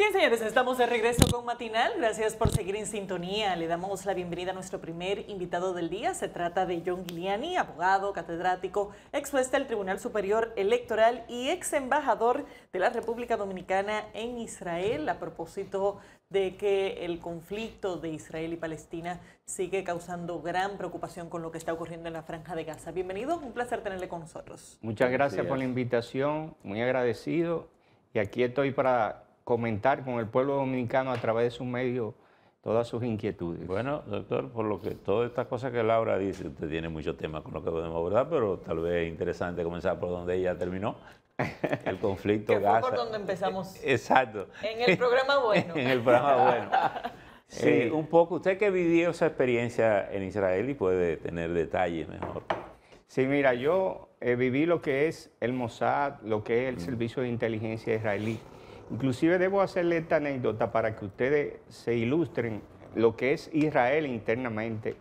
Bien, señores, estamos de regreso con Matinal. Gracias por seguir en sintonía. Le damos la bienvenida a nuestro primer invitado del día. Se trata de John Guiliani, abogado, catedrático, ex juez del Tribunal Superior Electoral y ex embajador de la República Dominicana en Israel, a propósito de que el conflicto de Israel y Palestina sigue causando gran preocupación con lo que está ocurriendo en la Franja de Gaza. Bienvenido, un placer tenerle con nosotros. Muchas gracias por la invitación, muy agradecido. Y aquí estoy para comentar con el pueblo dominicano a través de sus medios todas sus inquietudes. Bueno, doctor, por lo que todas estas cosas que Laura dice, usted tiene muchos temas con lo que podemos abordar, pero tal vez es interesante comenzar por donde ella terminó, el conflicto que fue Gaza. por donde empezamos. Exacto. En el programa bueno. En el programa bueno. Sí. Un poco, usted que vivió esa experiencia en Israel y puede tener detalles mejor. Sí, mira, yo viví lo que es el Mossad, lo que es el Servicio de Inteligencia Israelí. Inclusive debo hacerle esta anécdota para que ustedes se ilustren lo que es Israel internamente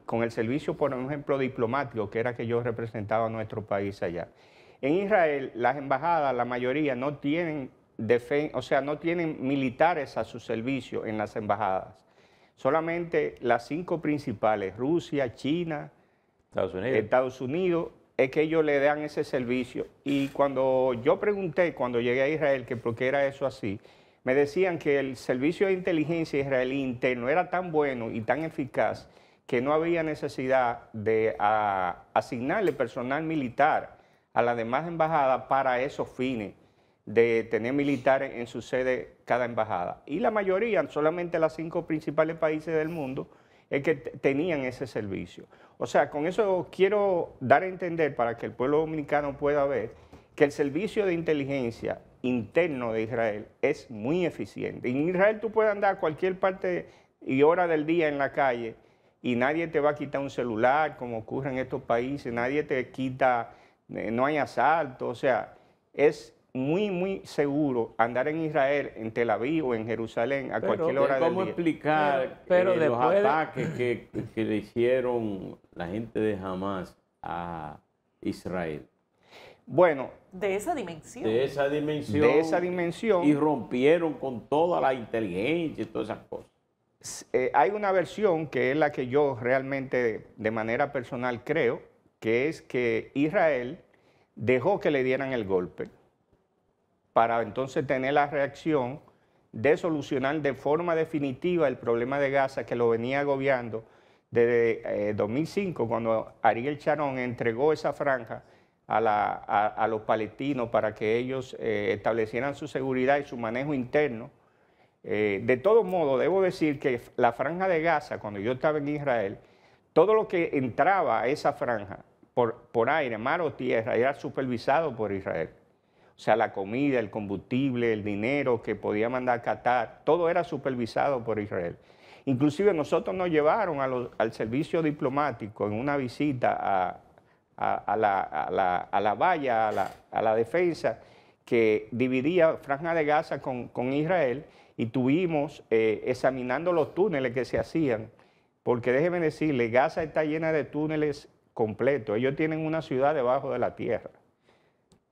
con el servicio, por ejemplo, diplomático, que era que yo representaba a nuestro país allá. En Israel, las embajadas, la mayoría, no tienen no tienen militares a su servicio en las embajadas. Solamente las 5 principales, Rusia, China, Estados Unidos, es que ellos le dan ese servicio. Y cuando yo pregunté, cuando llegué a Israel, que por qué era eso así, me decían que el servicio de inteligencia israelí interno era tan bueno y tan eficaz que no había necesidad de asignarle personal militar a las demás embajadas para esos fines, de tener militares en su sede cada embajada. Y la mayoría, solamente las 5 principales países del mundo, es que tenían ese servicio. O sea, con eso quiero dar a entender para que el pueblo dominicano pueda ver que el servicio de inteligencia interno de Israel es muy eficiente. En Israel tú puedes andar a cualquier parte y hora del día en la calle y nadie te va a quitar un celular, como ocurre en estos países, nadie te quita, no hay asalto, o sea, es muy seguro andar en Israel, en Tel Aviv o en Jerusalén a cualquier hora del día. ¿Cómo explicar los ataques que le hicieron la gente de Hamas a Israel? Bueno, De esa dimensión. De esa dimensión. de esa dimensión, Y rompieron con toda la inteligencia y todas esas cosas. hay una versión que es la que yo realmente de manera personal creo, que es que Israel dejó que le dieran el golpe para entonces tener la reacción de solucionar de forma definitiva el problema de Gaza que lo venía agobiando desde 2005, cuando Ariel Sharon entregó esa franja a los palestinos para que ellos establecieran su seguridad y su manejo interno. De todos modos, debo decir que la franja de Gaza, cuando yo estaba en Israel, todo lo que entraba a esa franja por aire, mar o tierra, era supervisado por Israel. O sea, la comida, el combustible, el dinero que podía mandar Qatar, todo era supervisado por Israel. Inclusive nosotros nos llevaron al servicio diplomático en una visita a la valla, a la defensa que dividía Franja de Gaza con Israel, y tuvimos examinando los túneles que se hacían, porque déjeme decirle, Gaza está llena de túneles completos. Ellos tienen una ciudad debajo de la tierra.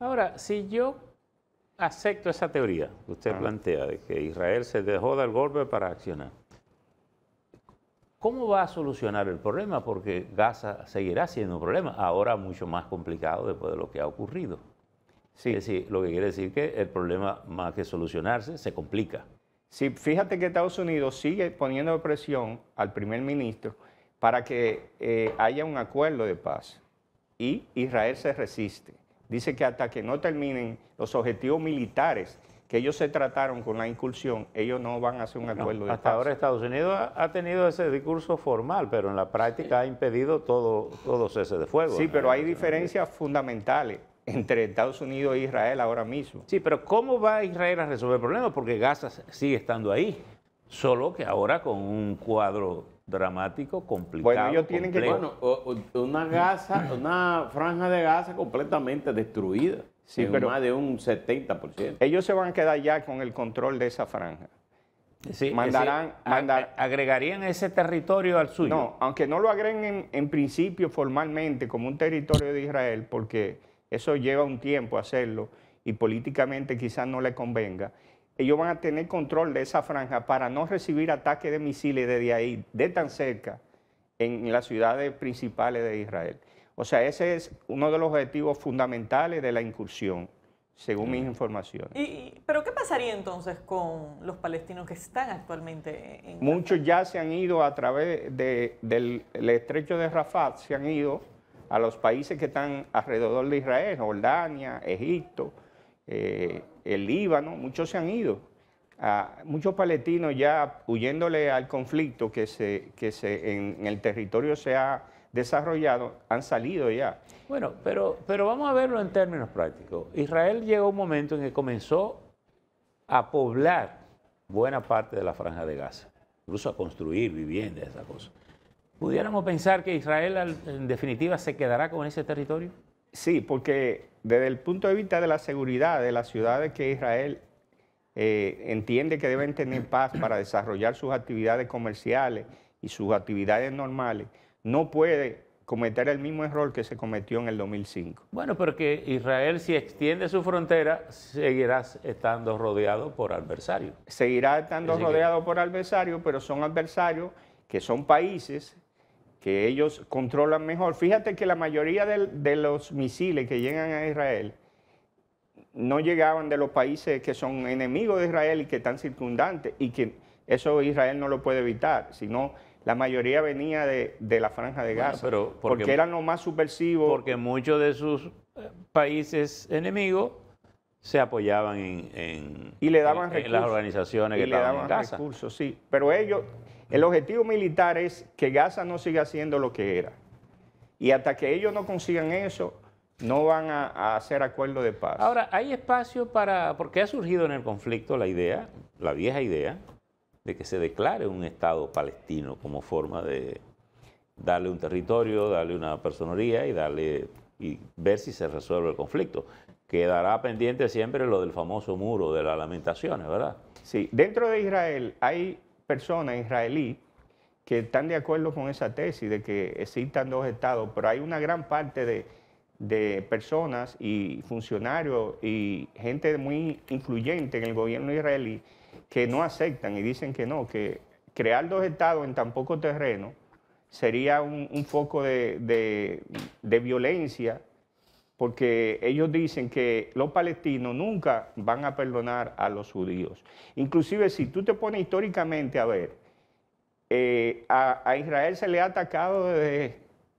Ahora, si yo acepto esa teoría que usted plantea de que Israel se dejó dar golpe para accionar, ¿cómo va a solucionar el problema? Porque Gaza seguirá siendo un problema, ahora mucho más complicado después de lo que ha ocurrido. Sí. Es decir, lo que quiere decir que el problema, más que solucionarse, se complica. Sí, fíjate que Estados Unidos sigue poniendo presión al primer ministro para que haya un acuerdo de paz, y Israel se resiste. Dice que hasta que no terminen los objetivos militares que ellos se trataron con la incursión, ellos no van a hacer un acuerdo de paz. Hasta ahora Estados Unidos ha tenido ese discurso formal, pero en la práctica ha impedido todo cese de fuego. Sí, pero hay diferencias fundamentales entre Estados Unidos e Israel ahora mismo. Sí, pero ¿cómo va Israel a resolver el problema? Porque Gaza sigue estando ahí, solo que ahora con un cuadro dramático, complicado. Bueno, ellos tienen que... Bueno, una franja de Gaza completamente destruida. Sí, en pero más de un 70%. ellos se van a quedar ya con el control de esa franja. Sí, ¿agregarían ese territorio al suyo? No, aunque no lo agreguen en principio formalmente como un territorio de Israel, porque eso lleva un tiempo hacerlo y políticamente quizás no le convenga, ellos van a tener control de esa franja para no recibir ataques de misiles desde ahí, de tan cerca, en las ciudades principales de Israel. O sea, ese es uno de los objetivos fundamentales de la incursión, según mis informaciones. ¿Pero qué pasaría entonces con los palestinos que están actualmente en Gaza? Muchos ya se han ido a través del estrecho de Rafah, se han ido a los países que están alrededor de Israel, Jordania, Egipto, el Líbano, muchos se han ido. Muchos palestinos ya huyéndole al conflicto que en el territorio se ha desarrollado, han salido ya. Bueno, pero vamos a verlo en términos prácticos. Israel llegó a un momento en que comenzó a poblar buena parte de la Franja de Gaza, incluso a construir viviendas, esas cosas. ¿Pudiéramos pensar que Israel en definitiva se quedará con ese territorio? Sí, porque desde el punto de vista de la seguridad de las ciudades que Israel entiende que deben tener paz para desarrollar sus actividades comerciales y sus actividades normales, no puede cometer el mismo error que se cometió en el 2005. Bueno, pero que Israel, si extiende su frontera, seguirá estando rodeado por adversarios. Seguirá estando rodeado por adversarios, pero son adversarios que son países que ellos controlan mejor. Fíjate que la mayoría de los misiles que llegan a Israel no llegaban de los países que son enemigos de Israel y que están circundantes, y que eso Israel no lo puede evitar, sino la mayoría venía de la Franja de Gaza, pero porque eran los más subversivos. Porque muchos de sus países enemigos se apoyaban y le daban recursos, en las organizaciones que estaban en Gaza. Recursos, sí, pero ellos, el objetivo militar es que Gaza no siga siendo lo que era. Y hasta que ellos no consigan eso, no van a hacer acuerdo de paz. Ahora, hay espacio porque ha surgido en el conflicto la idea, la vieja idea, de que se declare un Estado palestino como forma de darle un territorio, darle una personería y ver si se resuelve el conflicto. Quedará pendiente siempre lo del famoso muro de las lamentaciones, ¿verdad? Sí, dentro de Israel hay personas israelíes que están de acuerdo con esa tesis de que existan dos estados, pero hay una gran parte de personas y funcionarios y gente muy influyente en el gobierno israelí que no aceptan y dicen que no, que crear dos estados en tan poco terreno sería un foco de violencia, porque ellos dicen que los palestinos nunca van a perdonar a los judíos. Inclusive si tú te pones históricamente a ver, a Israel se le ha atacado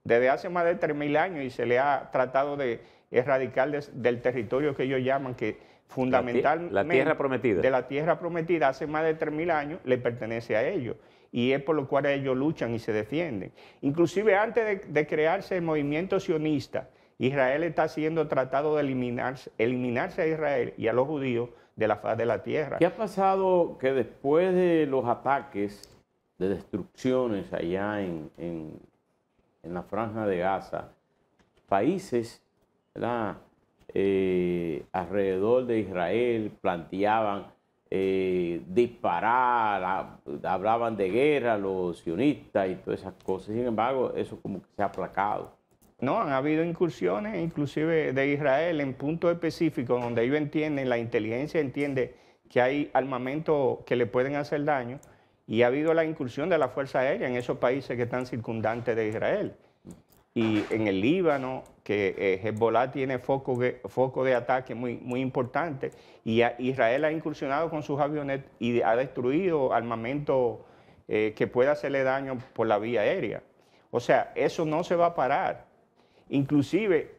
desde hace más de 3.000 años y se le ha tratado de erradicar del territorio que ellos llaman que fundamentalmente la tierra prometida. De la tierra prometida hace más de 3.000 años le pertenece a ellos. Y es por lo cual ellos luchan y se defienden. Inclusive antes de crearse el movimiento sionista, Israel está siendo tratado de eliminarse a Israel y a los judíos de la faz de la tierra. ¿Qué ha pasado que después de los ataques de destrucciones allá en la Franja de Gaza, países, ¿verdad?, alrededor de Israel planteaban disparar, hablaban de guerra los sionistas y todas esas cosas? Sin embargo, eso como que se ha aplacado. No, han habido incursiones inclusive de Israel en puntos específicos donde ellos entienden, la inteligencia entiende que hay armamento que le pueden hacer daño, y ha habido la incursión de la Fuerza Aérea en esos países que están circundantes de Israel. Y en el Líbano, que Hezbollah tiene foco de ataque muy importante, y Israel ha incursionado con sus aviones y ha destruido armamento que puede hacerle daño por la vía aérea. O sea, eso no se va a parar. Inclusive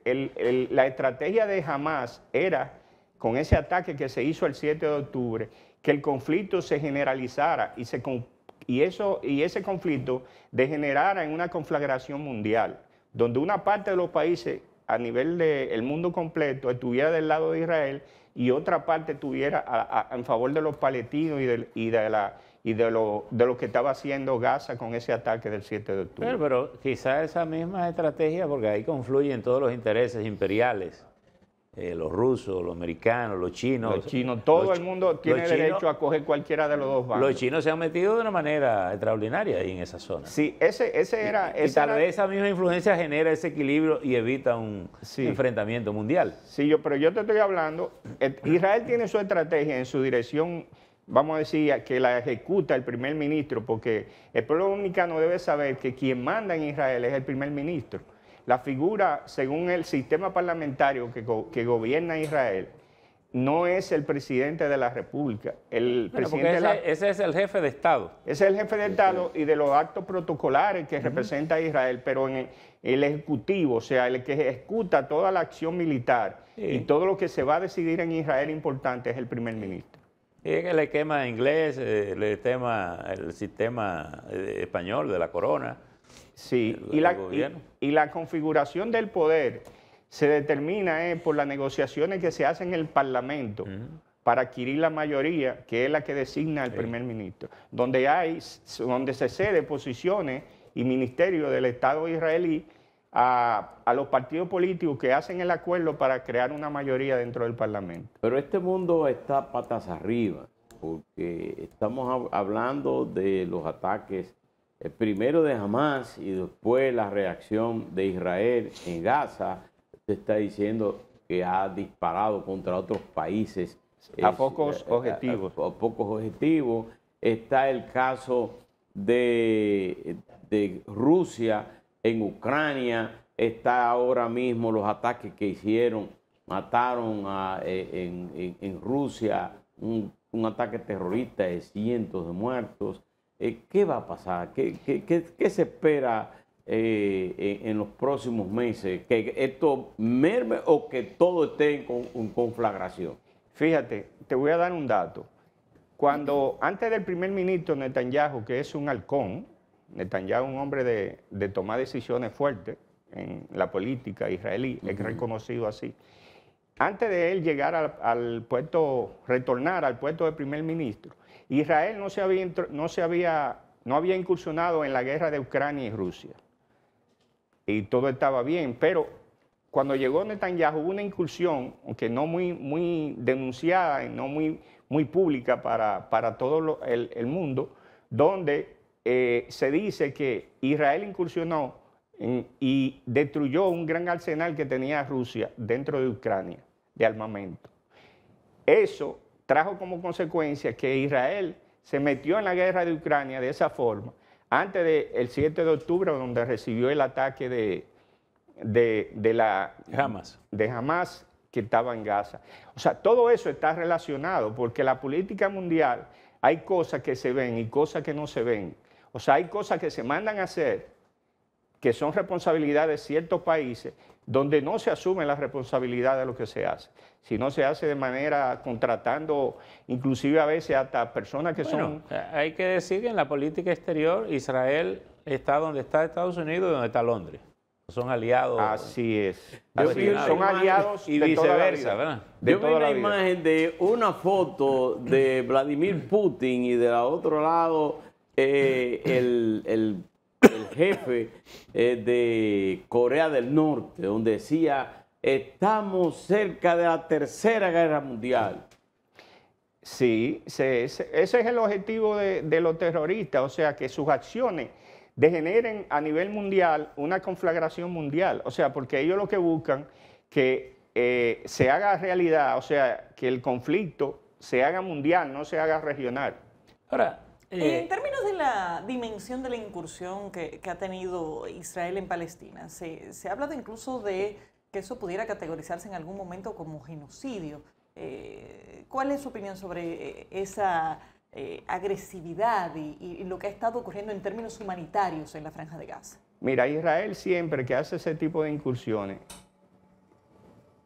la estrategia de Hamas era, con ese ataque que se hizo el 7 de octubre, que el conflicto se generalizara y ese conflicto degenerara en una conflagración mundial, donde una parte de los países a nivel del mundo completo estuviera del lado de Israel y otra parte estuviera en favor de los palestinos y de lo que estaba haciendo Gaza con ese ataque del 7 de octubre. Pero quizá esa misma estrategia, porque ahí confluyen todos los intereses imperiales los rusos, los americanos, los chinos. Los chinos, todo el mundo tiene derecho a coger cualquiera de los dos bandos. Los chinos se han metido de una manera extraordinaria ahí en esa zona. Sí, ese era... Y tal vez esa misma influencia genera ese equilibrio y evita un enfrentamiento mundial. Sí, pero yo te estoy hablando, Israel tiene su estrategia en su dirección, vamos a decir, que la ejecuta el primer ministro, porque el pueblo dominicano debe saber que quien manda en Israel es el primer ministro. La figura, según el sistema parlamentario que gobierna Israel, no es el presidente de la República. Ese es el jefe de Estado. Ese es el jefe de Estado y de los actos protocolares que representa a Israel, pero en el Ejecutivo, o sea, el que ejecuta toda la acción militar y todo lo que se va a decidir en Israel importante es el primer ministro. Y es que le quema inglés, le quema el sistema español de la corona. Sí, y la configuración del poder se determina por las negociaciones que se hacen en el Parlamento para adquirir la mayoría, que es la que designa el primer ministro, donde se cede posiciones y ministerios del Estado israelí a los partidos políticos que hacen el acuerdo para crear una mayoría dentro del Parlamento. Pero este mundo está patas arriba, porque estamos hablando de los ataques primero de Hamas y después la reacción de Israel en Gaza. Usted está diciendo que ha disparado contra otros países. A pocos objetivos. A pocos objetivos. Está el caso de Rusia en Ucrania. Está ahora mismo los ataques que hicieron. Mataron en Rusia un ataque terrorista de cientos de muertos. ¿Qué va a pasar? ¿Qué se espera en los próximos meses? ¿Que esto merme o que todo esté en conflagración? Fíjate, te voy a dar un dato. Antes del primer ministro Netanyahu, que es un halcón, Netanyahu es un hombre de tomar decisiones fuertes en la política israelí, es reconocido así. Antes de él llegar al puesto, retornar al puesto de primer ministro, Israel no había incursionado en la guerra de Ucrania y Rusia. Y todo estaba bien, pero cuando llegó Netanyahu hubo una incursión, aunque no muy denunciada y no muy pública para todo el mundo, donde se dice que Israel incursionó y destruyó un gran arsenal que tenía Rusia dentro de Ucrania, de armamento. Eso trajo como consecuencia que Israel se metió en la guerra de Ucrania de esa forma, antes del 7 de octubre, donde recibió el ataque de Hamas, que estaba en Gaza. O sea, todo eso está relacionado, porque la política mundial, hay cosas que se ven y cosas que no se ven. O sea, hay cosas que se mandan a hacer, que son responsabilidad de ciertos países, donde no se asume la responsabilidad de lo que se hace, sino se hace de manera contratando, inclusive a veces hasta personas que son... Hay que decir que en la política exterior Israel está donde está Estados Unidos y donde está Londres. Son aliados. Así es. Son aliados y viceversa, ¿verdad? Yo vi una imagen de una foto de Vladimir Putin y del otro lado el jefe de Corea del Norte, donde decía, estamos cerca de la Tercera Guerra Mundial. Sí, ese es el objetivo de los terroristas, o sea, que sus acciones degeneren a nivel mundial una conflagración mundial, o sea, porque ellos lo que buscan que se haga realidad, o sea, que el conflicto se haga mundial, no se haga regional. Ahora, en términos de la dimensión de la incursión que ha tenido Israel en Palestina, se ha hablado incluso de que eso pudiera categorizarse en algún momento como genocidio. ¿Cuál es su opinión sobre esa agresividad y lo que ha estado ocurriendo en términos humanitarios en la Franja de Gaza? Mira, Israel siempre que hace ese tipo de incursiones,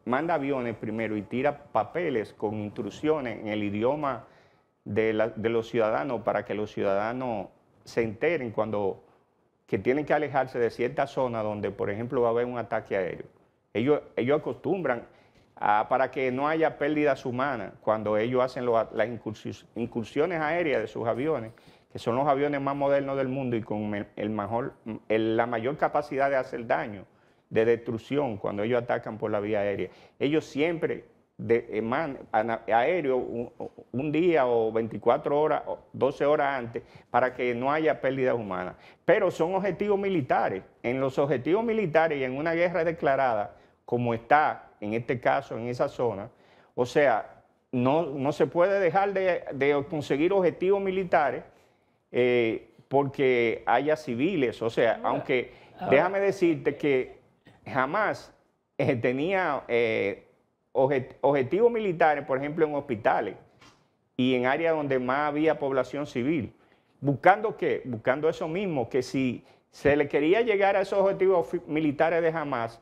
manda aviones primero y tira papeles con instrucciones en el idioma de los ciudadanos para que los ciudadanos se enteren que tienen que alejarse de cierta zona donde, por ejemplo, va a haber un ataque aéreo. Ellos acostumbran para que no haya pérdidas humanas cuando ellos hacen las incursiones aéreas de sus aviones, que son los aviones más modernos del mundo y con la mayor capacidad de hacer daño de destrucción cuando ellos atacan por la vía aérea. Ellos siempre aéreo un día o 24 horas, o 12 horas antes, para que no haya pérdidas humanas. Pero son objetivos militares. En los objetivos militares y en una guerra declarada, como está en este caso en esa zona, o sea, no se puede dejar de conseguir objetivos militares porque haya civiles. O sea, aunque déjame decirte que jamás tenía objetivos militares, por ejemplo, en hospitales y en áreas donde más había población civil. ¿Buscando qué? Buscando eso mismo, que si se le quería llegar a esos objetivos militares de Hamas,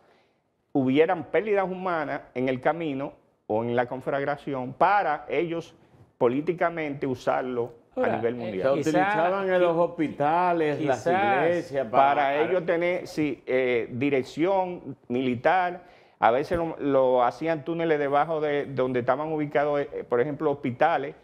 hubieran pérdidas humanas en el camino o en la conflagración para ellos políticamente usarlo a nivel mundial. Se utilizaban en los hospitales, las iglesias. Para ellos tener dirección militar. A veces lo hacían túneles debajo de donde estaban ubicados, por ejemplo, hospitales,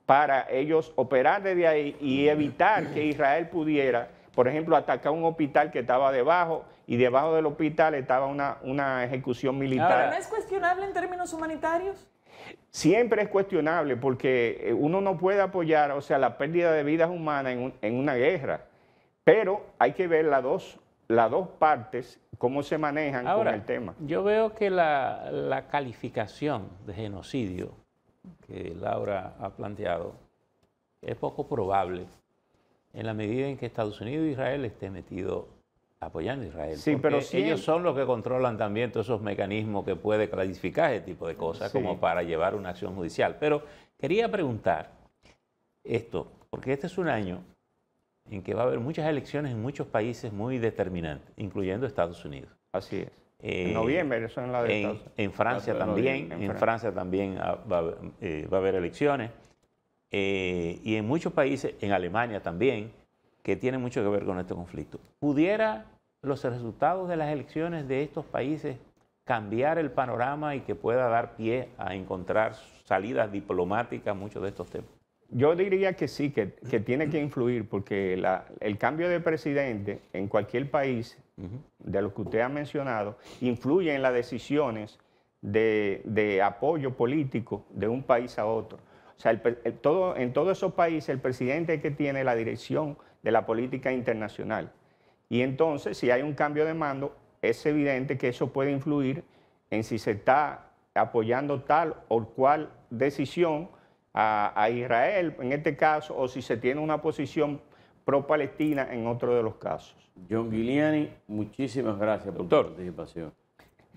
para ellos operar desde ahí y evitar que Israel pudiera, por ejemplo, atacar un hospital que estaba debajo y debajo del hospital estaba una ejecución militar. Ahora, ¿no es cuestionable en términos humanitarios? Siempre es cuestionable porque uno no puede apoyar, o sea, la pérdida de vidas humanas en una guerra, pero hay que ver las dos partes, cómo se manejan con el tema. Yo veo que la calificación de genocidio que Laura ha planteado es poco probable en la medida en que Estados Unidos e Israel estén metidos apoyando a Israel. Sí, pero ellos son los que controlan también todos esos mecanismos que puede clasificar ese tipo de cosas como para llevar una acción judicial. Pero quería preguntar esto, porque este es un año en que va a haber muchas elecciones en muchos países muy determinantes, incluyendo Estados Unidos. Así es. En noviembre, eso en la de Estados Unidos. En Francia también, en Francia también va a haber elecciones. Y en muchos países, en Alemania también, que tienen mucho que ver con este conflicto. ¿Pudiera los resultados de las elecciones de estos países cambiar el panorama y que pueda dar pie a encontrar salidas diplomáticas a muchos de estos temas? Yo diría que sí, que tiene que influir, porque el cambio de presidente en cualquier país, de los que usted ha mencionado, influye en las decisiones de apoyo político de un país a otro. O sea, en todos esos países el presidente es el que tiene la dirección de la política internacional. Y entonces, si hay un cambio de mando, es evidente que eso puede influir en si se está apoyando tal o cual decisión a Israel, en este caso, o si se tiene una posición pro-palestina en otro de los casos. John Giuliani, muchísimas gracias por tu participación.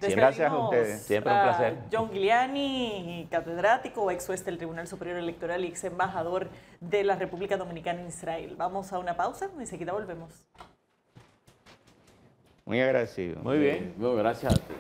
Gracias a ustedes. Siempre un placer. John Giuliani, catedrático, ex juez del Tribunal Superior Electoral y ex embajador de la República Dominicana en Israel. Vamos a una pausa y enseguida volvemos. Muy agradecido. Muy bien. Bueno, gracias a ti.